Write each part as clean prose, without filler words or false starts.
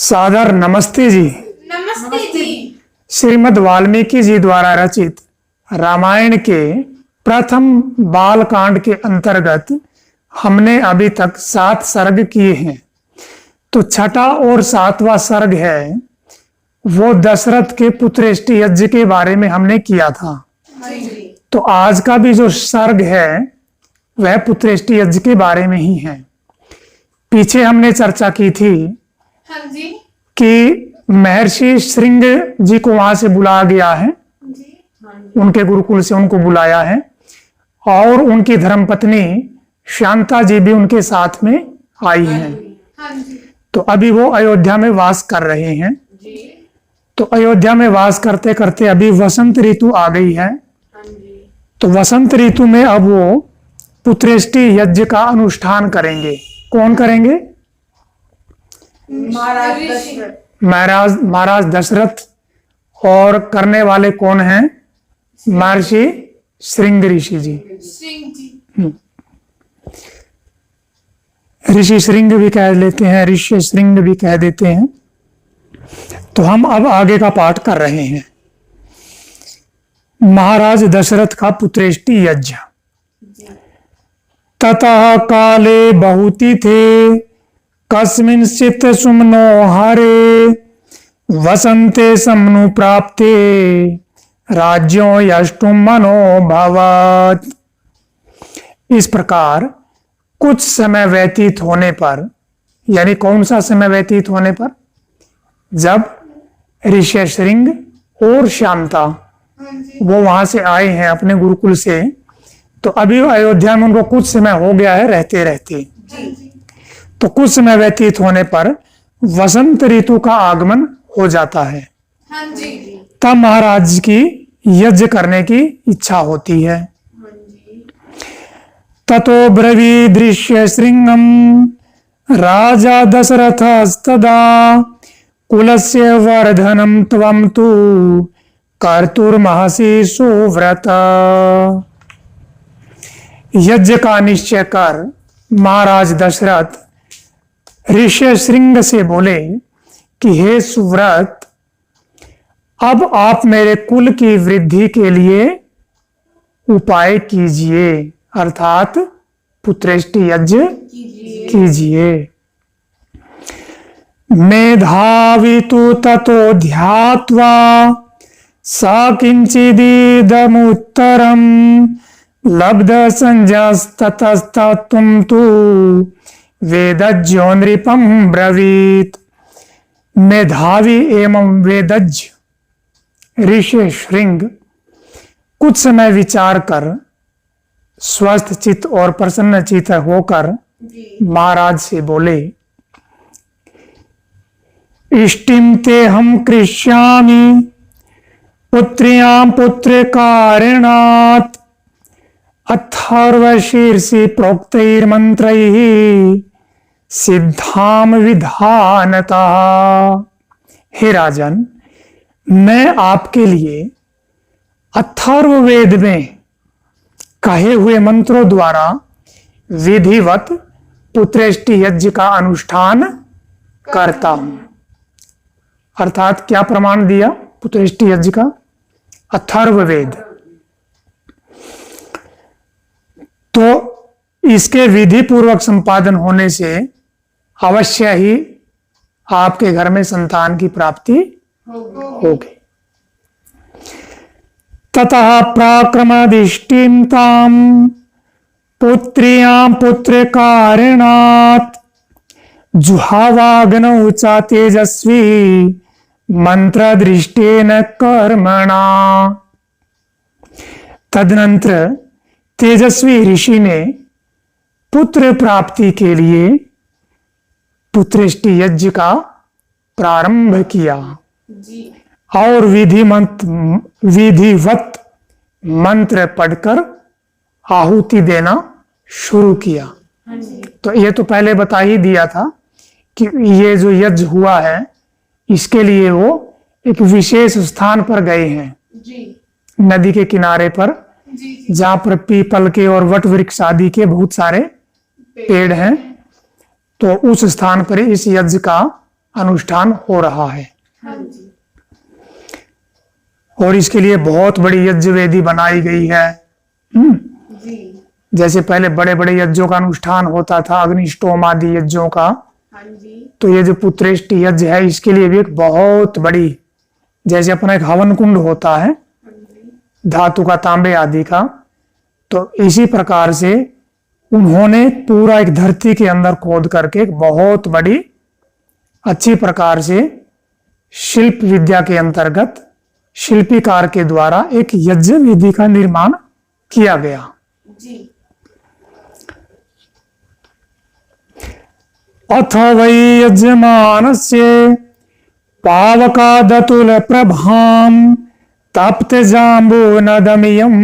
सादर नमस्ते जी। नमस्ते जी। श्रीमद् वाल्मीकि जी द्वारा रचित रामायण के प्रथम बाल कांड के अंतर्गत हमने अभी तक 7 सर्ग किए हैं। तो छठा और 7वां सर्ग है वो दशरथ के पुत्रेष्टि यज्ञ के बारे में हमने किया था। तो आज का भी जो सर्ग है वह पुत्रेष्टि यज्ञ के बारे में ही है। पीछे हमने चर्चा की थी हाँ जी। कि महर्षि श्रृंग जी को वहां से बुलाया गया है, उनके गुरुकुल से उनको बुलाया है और उनकी धर्मपत्नी शांता जी भी उनके साथ में आई हैं। हाँ जी। तो अभी वो अयोध्या में वास कर रहे हैं। तो अयोध्या में वास करते करते अभी वसंत ऋतु आ गई है। तो वसंत ऋतु में अब वो पुत्रेष्टि यज्ञ का अनुष्ठान करेंगे। कौन करेंगे? महाराज दशरथ। और करने वाले कौन हैं? महर्षि श्रृंग ऋषि जी। ऋषि श्रृंग भी कह लेते हैं, ऋषि श्रृंग भी कह देते हैं। तो हम अब आगे का पाठ कर रहे हैं। महाराज दशरथ का पुत्रेष्टि यज्ञ। ततः काले बहुति थे कस्मिंश्चित् सुमनो हरे वसंते समनु प्राप्ते राज्यो यष्टुम मनो भवत्। इस प्रकार कुछ समय व्यतीत होने पर, यानी कौन सा समय व्यतीत होने पर? जब ऋषि श्रृंग और शांता वो वहां से आए हैं अपने गुरुकुल से, तो अभी अयोध्या में उनको कुछ समय हो गया है रहते रहते। तो कुछ समय व्यतीत होने पर वसंत ऋतु का आगमन हो जाता है। हाँ जी। तब महाराज की यज्ञ करने की इच्छा होती है। ततो ब्रवीदृश्य श्रृंगम राजा दशरथस्तदा कुलस्य वर्धनम त्वं तु कर्तुर्महसि सुव्रत। यज्ञ का निश्चय कर महाराज दशरथ ऋषि श्रृंग से बोले कि हे सुव्रत, अब आप मेरे कुल की वृद्धि के लिए उपाय कीजिए, अर्थात पुत्रेष्टि यज्ञ कीजिए। मेधावी तु ततो ध्यात्वा सा किंचिदिदमुत्तरम लब्ध संजस्ततस्तुम तु वेदज्ञो नृपम ब्रवीत। मेधावी एवं वेदज्ञ ऋषि श्रृंग कुछ समय विचार कर स्वस्थ चित्त और प्रसन्न चित्त होकर महाराज से बोले, इष्टिम ते हम कृष्यामि पुत्र्यां पुत्रकारिणात् अथर्वशीर्षि प्रोक्तैर्मन्त्रैः सिद्धाम विधानता। हे राजन, मैं आपके लिए अथर्ववेद में कहे हुए मंत्रों द्वारा विधिवत पुत्रेष्टि यज्ञ का अनुष्ठान करता हूं। अर्थात क्या प्रमाण दिया पुत्रेष्टि यज्ञ का? अथर्ववेद। तो इसके विधि पूर्वक संपादन होने से अवश्य ही आपके घर में संतान की प्राप्ति होगी। ततः प्राक्रमदिष्टिं तां पुत्र्यां पुत्रकारिणात् जुहावाग्नौ च तेजस्वी मंत्रदृष्टेन कर्मणा। तदनंतर तेजस्वी ऋषि ने पुत्र प्राप्ति के लिए पुत्रेष्टि यज्ञ का प्रारंभ किया और विधिवत मंत्र पढ़कर आहुति देना शुरू किया। तो ये तो पहले बता ही दिया था कि ये जो यज्ञ हुआ है इसके लिए वो एक विशेष स्थान पर गए हैं, नदी के किनारे पर, जहां पर पीपल के और वट वृक्ष आदि के बहुत सारे पेड़ हैं। तो उस स्थान पर इस यज्ञ का अनुष्ठान हो रहा है। हाँ जी। और इसके लिए बहुत बड़ी यज्ञ वेदी बनाई गई है। जी। जैसे पहले बड़े बड़े यज्ञों का अनुष्ठान होता था, अग्निष्टोम आदि यज्ञों का, हाँ जी। तो ये जो पुत्रेष्टि यज्ञ है इसके लिए भी एक बहुत बड़ी, जैसे अपना एक हवन कुंड होता है हाँ जी। धातु का, तांबे आदि का, तो इसी प्रकार से उन्होंने पूरा एक धरती के अंदर खोद करके एक बहुत बड़ी अच्छी प्रकार से शिल्प विद्या के अंतर्गत शिल्पीकार के द्वारा एक यज्ञ विधि का निर्माण किया गया। जी। अथ वै यजमानस्य पावकादतुल प्रभां तप्त जाम्बूनदमियं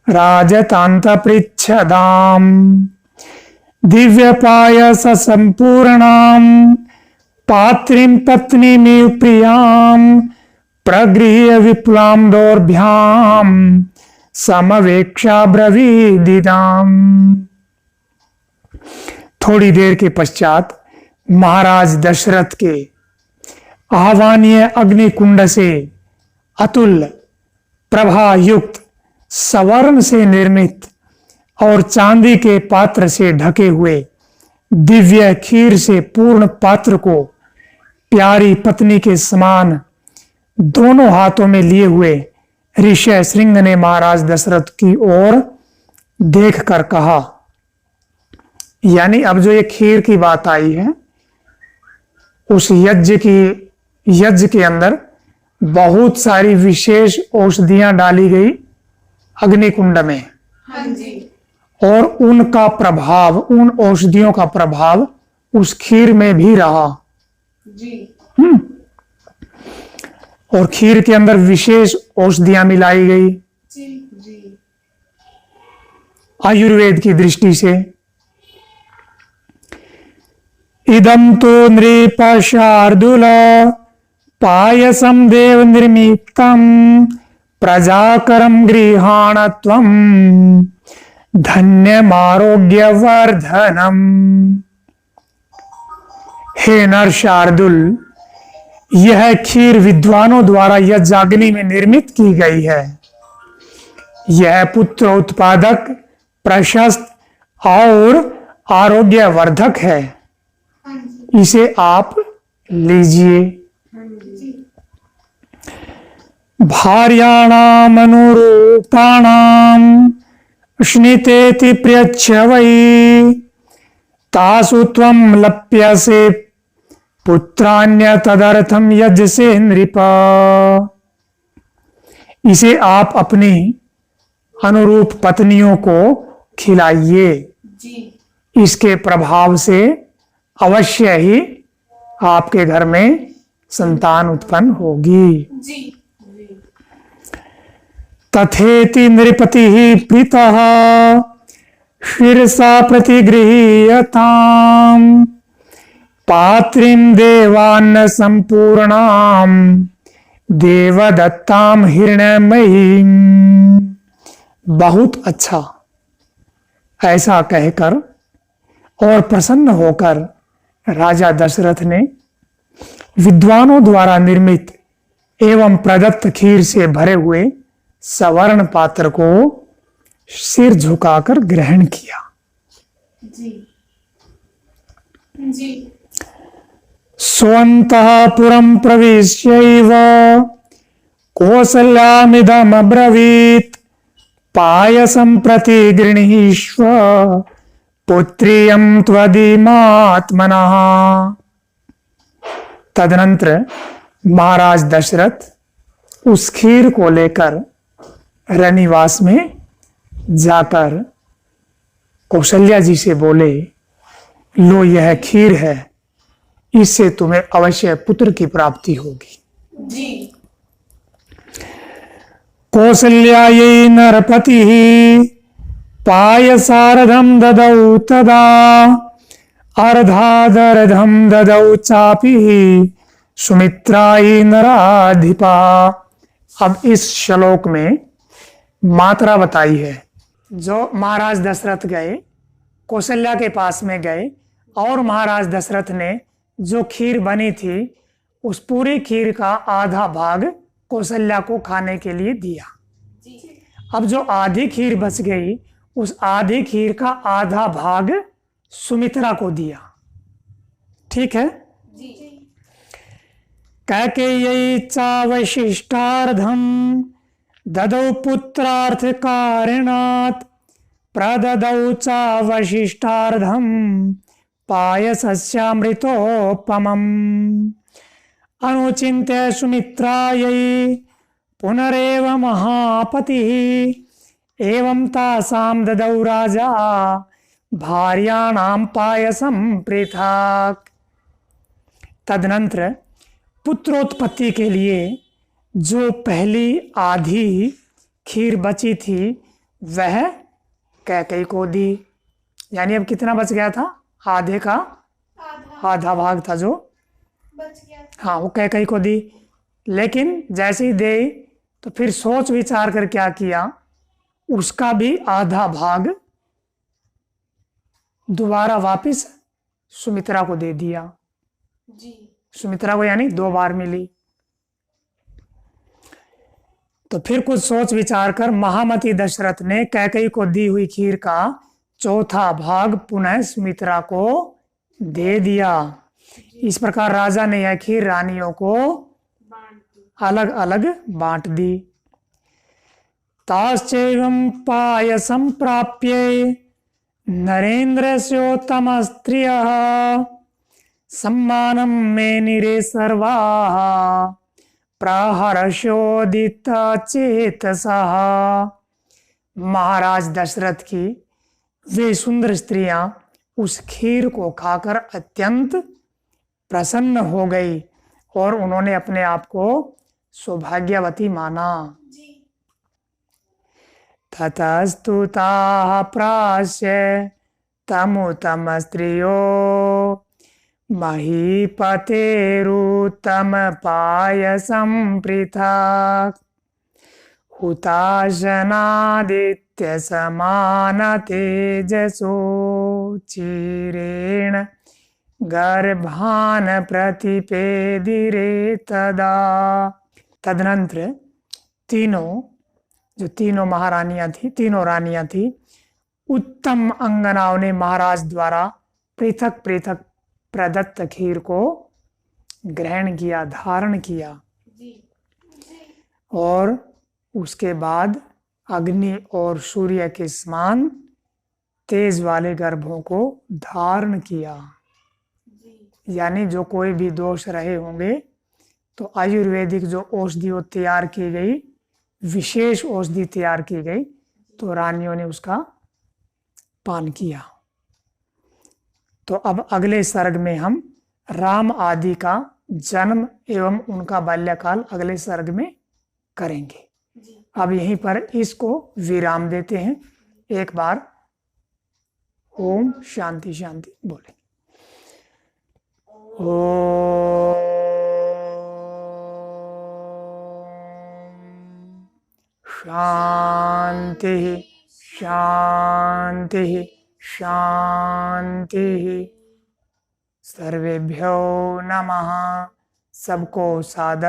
राजतान्त पृच्छदाम दिव्य पायस संपूर्णां पात्रीं पत्नीमिव प्रियां प्रगृह्य विप्लां दोर्भ्यां समवेक्षा ब्रवीदिदाम। थोड़ी देर के पश्चात महाराज दशरथ के आह्वानीय अग्निकुंड से अतुल प्रभा युक्त सवर्ण से निर्मित और चांदी के पात्र से ढके हुए दिव्य खीर से पूर्ण पात्र को प्यारी पत्नी के समान दोनों हाथों में लिए हुए ऋषि श्रृंग ने महाराज दशरथ की ओर देखकर कहा, यानी अब जो ये खीर की बात आई है, उस यज्ञ के अंदर बहुत सारी विशेष औषधियां डाली गई अग्निकुंड में, हाँ जी। और उनका प्रभाव, उन औषधियों का प्रभाव उस खीर में भी रहा। जी। और खीर के अंदर विशेष औषधियां मिलाई गई जी। जी। आयुर्वेद की दृष्टि से। इदं तो नृप शार्दूल पायसम देव निर्मितम प्रजाकरम गृहाण त्वं धन्यमारोग्यवर्धनम। हे नर शार्दुल, यह खीर विद्वानों द्वारा यज्ञाग्नि में निर्मित की गई है। यह पुत्र उत्पादक, प्रशस्त और आरोग्यवर्धक है। हाँ जी। इसे आप लीजिए। हाँ जी। भार्याणाम अनुरूपाणाम स्नितेति प्रियच्छ वै तासु त्वं लप्यसे पुत्रान्य तदर्थम यज्ञसे नृप। इसे आप अपनी अनुरूप पत्नियों को खिलाइए। जी। इसके प्रभाव से अवश्य ही आपके घर में संतान उत्पन्न होगी। जी। तथेति नृपतिः प्रीतः शिरसा प्रतिगृह्यताम् पात्रीं देवान्न संपूर्णां देवदत्तां हिरण्यमयीं। बहुत अच्छा, ऐसा कहकर और प्रसन्न होकर राजा दशरथ ने विद्वानों द्वारा निर्मित एवं प्रदत्त खीर से भरे हुए सवर्ण पात्र को सिर झुकाकर ग्रहण किया। जी। जी। स्वन्तः पुरं प्रविश्यैव कौसल्यामिदमब्रवीत् पायसं प्रति गृह्णीष्व पुत्रियं त्वदीमात्मनः। तदनंतर महाराज दशरथ उस खीर को लेकर रनिवास में जाकर कौशल्या जी से बोले, लो यह खीर है, इससे तुम्हें अवश्य पुत्र की प्राप्ति होगी। जी। कौसल्यायै नरपतिः पायसार्धं ददौ तदा अर्धादर्धं ददौ चापि सुमित्रायै नराधिपा। अब इस श्लोक में मात्रा बताई है। जो महाराज दशरथ गए, कौशल्या के पास में गए और महाराज दशरथ ने जो खीर बनी थी उस पूरी खीर का आधा भाग कौशल्या को खाने के लिए दिया। जी। अब जो आधी खीर बच गई उस आधी खीर का आधा भाग सुमित्रा को दिया। ठीक है। जी। कैकेयी च वशिष्ठार्धम ददौ पुत्रार्थ कारणात् प्रददौ च वशिष्ठार्धम पायसस्यामृतोपमम् अनुचिन्त्य सुमित्रायै पुनरेव महापतिः एवं तासां ददौ राजा भार्याणां पायसं पृथक्। तदनंतर पुत्रोत्पत्ति के लिए जो पहली आधी खीर बची थी वह कैकेयी को दी। यानी अब कितना बच गया था? आधे का आधा भाग था जो बच गया। हाँ वो कैकेयी को दी। लेकिन जैसे ही दे तो फिर सोच विचार कर क्या किया, उसका भी आधा भाग दोबारा वापस सुमित्रा को दे दिया। जी। सुमित्रा को यानी 2 बार मिली। तो फिर कुछ सोच विचार कर महामती दशरथ ने कैकेयी को दी हुई खीर का चौथा भाग पुनः सुमित्रा को दे दिया। इस प्रकार राजा ने यह खीर रानियों को अलग अलग बांट दी। ताश्चैवं पायसं प्राप्य नरेन्द्रस्योत्तम स्त्रियः सम्मानं मेनिरे सर्वाः प्रहर्षोदित चेतसः। महाराज दशरथ की वे सुंदर स्त्रियां उस खीर को खाकर अत्यंत प्रसन्न हो गई और उन्होंने अपने आप को सौभाग्यवती माना। ततस्तुताः प्राश्य तमुतम स्त्रियो महीपतेरुत्तम पायसं पृथक् हुताशनादित्य समान तेजसो चिरेण गर्भान प्रतिपेदिरे तदा। तदनंतर तीनों महारानियां थी, तीनों रानियां थी, उत्तम अंगनाओं ने महाराज द्वारा पृथक पृथक प्रदत्त खीर को ग्रहण किया, धारण किया। और उसके बाद अग्नि और सूर्य के समान तेज वाले गर्भों को धारण किया। यानी जो कोई भी दोष रहे होंगे तो आयुर्वेदिक जो औषधि तैयार की गई, विशेष औषधि तैयार की गई, तो रानियों ने उसका पान किया। तो अब अगले सर्ग में हम राम आदि का जन्म एवं उनका बाल्यकाल अगले सर्ग में करेंगे। अब यहीं पर इसको विराम देते हैं। एक बार ओम शांति शांति बोले। ओम शांति शांति शांति। सर्वेभ्यो नमः। सबको सादर